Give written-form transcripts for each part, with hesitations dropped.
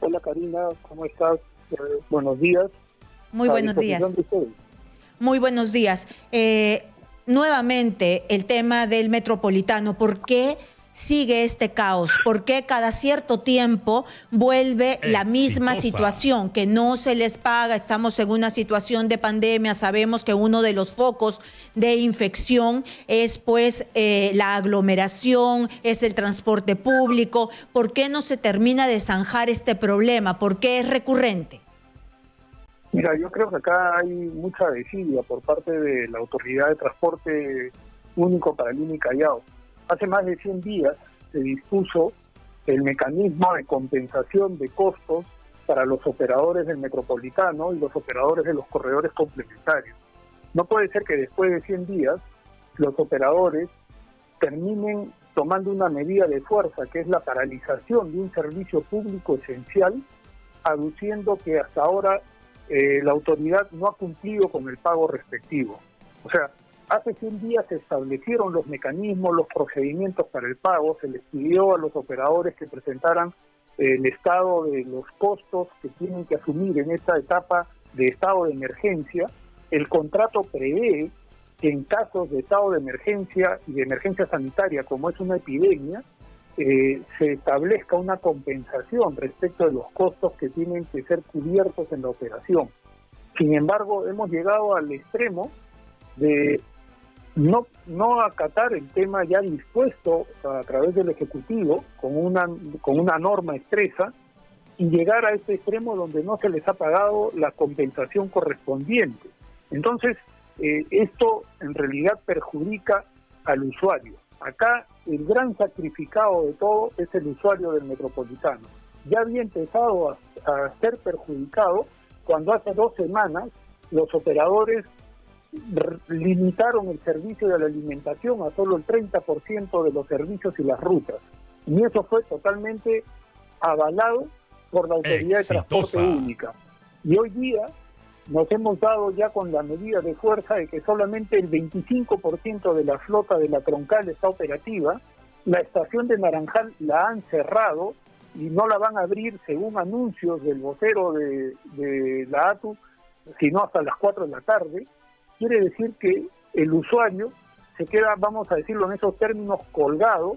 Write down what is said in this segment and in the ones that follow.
Hola Karina, ¿cómo estás? Buenos días. Muy buenos días. Muy buenos días. Nuevamente el tema del Metropolitano. ¿Por qué sigue este caos? ¿Por qué cada cierto tiempo vuelve la misma situación? Que no se les paga, estamos en una situación de pandemia, sabemos que uno de los focos de infección es pues la aglomeración, es el transporte público. ¿Por qué no se termina de zanjar este problema? ¿Por qué es recurrente? Mira, yo creo que acá hay mucha desidia por parte de la Autoridad de Transporte Único para Lima y Callao. Hace más de 100 días se dispuso el mecanismo de compensación de costos para los operadores del Metropolitano y los operadores de los corredores complementarios. No puede ser que después de 100 días los operadores terminen tomando una medida de fuerza, que es la paralización de un servicio público esencial, aduciendo que hasta ahora la autoridad no ha cumplido con el pago respectivo. O sea, hace 100 días se establecieron los mecanismos, los procedimientos para el pago, se les pidió a los operadores que presentaran el estado de los costos que tienen que asumir en esta etapa de estado de emergencia. El contrato prevé que en casos de estado de emergencia y de emergencia sanitaria, como es una epidemia, se establezca una compensación respecto de los costos que tienen que ser cubiertos en la operación. Sin embargo, hemos llegado al extremo de no acatar el tema ya dispuesto a través del Ejecutivo con una norma expresa y llegar a este extremo donde no se les ha pagado la compensación correspondiente. Entonces, esto en realidad perjudica al usuario. Acá el gran sacrificado de todo es el usuario del Metropolitano. Ya había empezado a ser perjudicado cuando hace 2 semanas los operadores limitaron el servicio de la alimentación a solo el 30% de los servicios y las rutas. Y eso fue totalmente avalado por la Autoridad de Transporte Única. Y hoy día nos hemos dado ya con la medida de fuerza de que solamente el 25% de la flota de la troncal está operativa. La estación de Naranjal la han cerrado y no la van a abrir según anuncios del vocero de la ATU, sino hasta las 4 de la tarde. Quiere decir que el usuario se queda, vamos a decirlo en esos términos, colgado,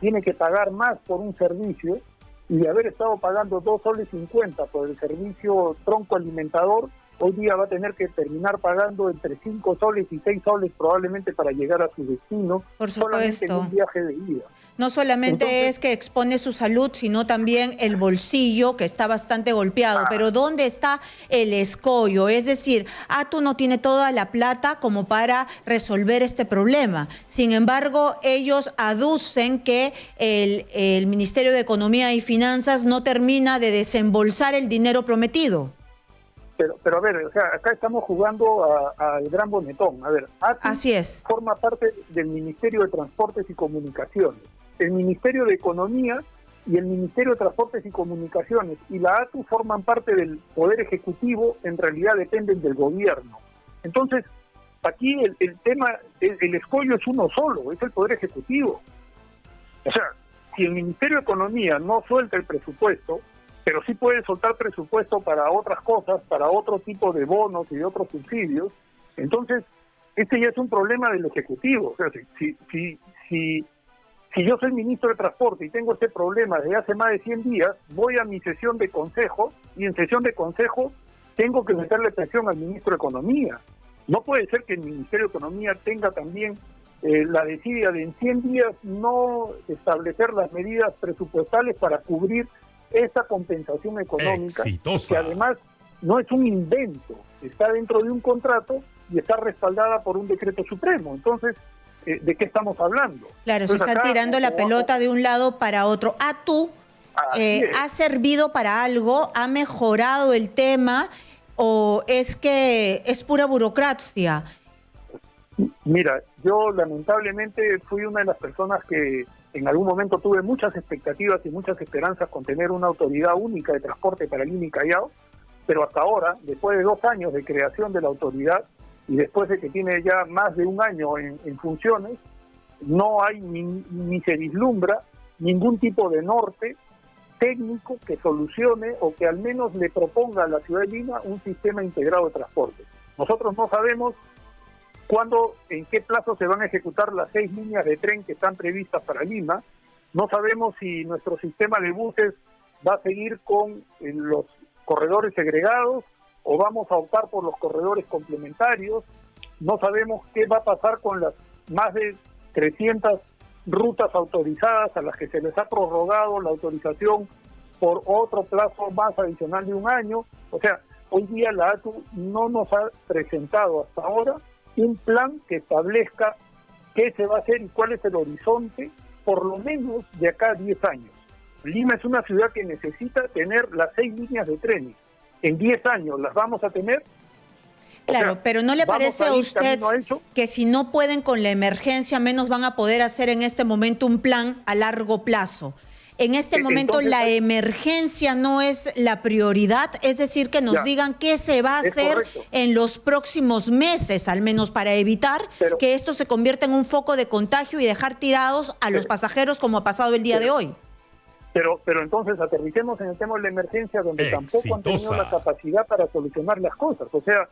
tiene que pagar más por un servicio y de haber estado pagando 2,50 soles por el servicio tronco alimentador, hoy día va a tener que terminar pagando entre 5 soles y 6 soles probablemente para llegar a su destino, por solamente en supuesto, un viaje de ida. No solamente Entonces, es que expone su salud, sino también el bolsillo, que está bastante golpeado. Pero ¿dónde está el escollo? Es decir, ATU no tiene toda la plata como para resolver este problema. Sin embargo, ellos aducen que el Ministerio de Economía y Finanzas no termina de desembolsar el dinero prometido. Pero a ver, o sea, acá estamos jugando al gran bonetón. A ver, ATU Así es. forma parte del Ministerio de Transportes y Comunicaciones, el Ministerio de Economía y el Ministerio de Transportes y Comunicaciones y la ATU forman parte del Poder Ejecutivo, en realidad dependen del gobierno. Entonces, aquí el tema, el escollo es uno solo, es el Poder Ejecutivo. O sea, si el Ministerio de Economía no suelta el presupuesto, pero sí puede soltar presupuesto para otras cosas, para otro tipo de bonos y de otros subsidios, entonces este ya es un problema del Ejecutivo. O sea, si yo soy ministro de Transporte y tengo este problema desde hace más de 100 días, voy a mi sesión de consejo y en sesión de consejo tengo que meterle presión al ministro de Economía. No puede ser que el Ministerio de Economía tenga también la desidia de en 100 días no establecer las medidas presupuestales para cubrir esa compensación económica, que además no es un invento, está dentro de un contrato y está respaldada por un decreto supremo. Entonces, ¿de qué estamos hablando? Claro, Entonces, se está tirando la pelota de un lado para otro. ¿ATU ha servido para algo? ¿Ha mejorado el tema? ¿O es que es pura burocracia? Mira, yo lamentablemente fui una de las personas que en algún momento tuve muchas expectativas y muchas esperanzas con tener una autoridad única de transporte para Lima y Callao, pero hasta ahora, después de 2 años de creación de la autoridad y después de que tiene ya más de 1 año en funciones, no hay ni se vislumbra ningún tipo de norte técnico que solucione o que al menos le proponga a la ciudad de Lima un sistema integrado de transporte. Nosotros no sabemos cuándo, en qué plazo se van a ejecutar las 6 líneas de tren que están previstas para Lima. No sabemos si nuestro sistema de buses va a seguir con los corredores segregados o vamos a optar por los corredores complementarios. No sabemos qué va a pasar con las más de 300 rutas autorizadas a las que se les ha prorrogado la autorización por otro plazo más adicional de 1 año. O sea, hoy día la ATU no nos ha presentado hasta ahora un plan que establezca qué se va a hacer y cuál es el horizonte, por lo menos de acá a 10 años. Lima es una ciudad que necesita tener las 6 líneas de trenes. En 10 años las vamos a tener. Claro, pero ¿no le parece a usted que si no pueden con la emergencia, menos van a poder hacer en este momento un plan a largo plazo? En este momento entonces, la emergencia no es la prioridad, es decir, que nos digan qué se va a hacer en los próximos meses, al menos para evitar que esto se convierta en un foco de contagio y dejar tirados a los pasajeros como ha pasado el día de hoy. Pero entonces aterricemos en el tema de la emergencia, donde tampoco han tenido la capacidad para solucionar las cosas. O sea,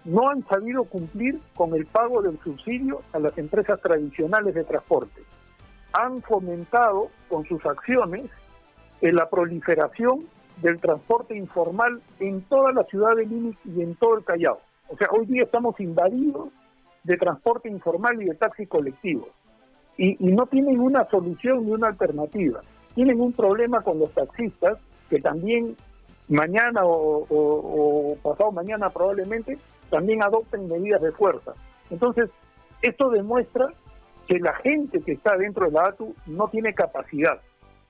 no han sabido cumplir con el pago del subsidio a las empresas tradicionales de transporte. Han fomentado con sus acciones la proliferación del transporte informal en toda la ciudad de Lima y en todo el Callao. O sea, hoy día estamos invadidos de transporte informal y de taxis colectivos. Y no tienen una solución ni una alternativa. Tienen un problema con los taxistas, que también mañana o pasado mañana probablemente también adopten medidas de fuerza. Entonces, esto demuestra que la gente que está dentro de la ATU no tiene capacidad.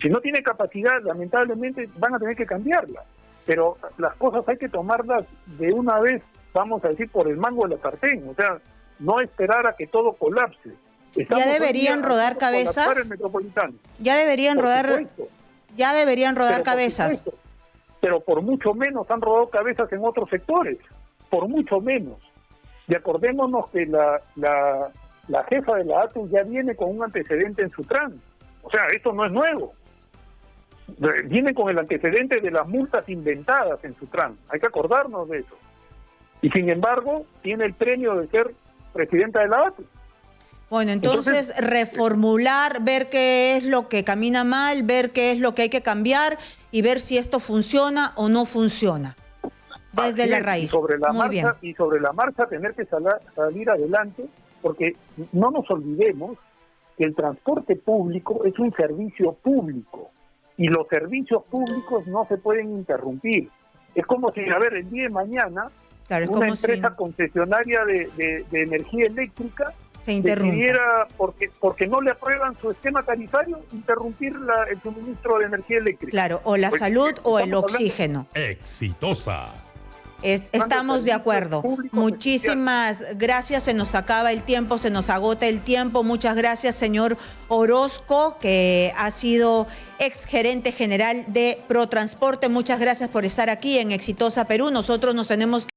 Si no tiene capacidad, lamentablemente van a tener que cambiarla. Pero las cosas hay que tomarlas de una vez, vamos a decir, por el mango de la sartén. O sea, no esperar a que todo colapse. Ya deberían rodar cabezas. Ya deberían rodar cabezas. Pero por mucho menos han rodado cabezas en otros sectores. Por mucho menos. Y acordémonos que la jefa de la ATU ya viene con un antecedente en Sutran. O sea, esto no es nuevo. Viene con el antecedente de las multas inventadas en Sutran. Hay que acordarnos de eso. Y sin embargo, tiene el premio de ser presidenta de la ATU. Bueno, entonces reformular, ver qué es lo que camina mal, ver qué es lo que hay que cambiar y ver si esto funciona o no funciona. Desde la raíz. Y sobre la marcha tener que salir adelante, porque no nos olvidemos que el transporte público es un servicio público y los servicios públicos no se pueden interrumpir. Es como si, a ver, el día de mañana una empresa concesionaria de energía eléctrica decidiera, porque no le aprueban su esquema tarifario, interrumpir el suministro de energía eléctrica. Claro, o la salud o el oxígeno. Exitosa. Estamos de acuerdo. Muchísimas gracias. Se nos acaba el tiempo, se nos agota el tiempo. Muchas gracias, señor Orozco, que ha sido exgerente general de Protransporte. Muchas gracias por estar aquí en Exitosa Perú. Nosotros nos tenemos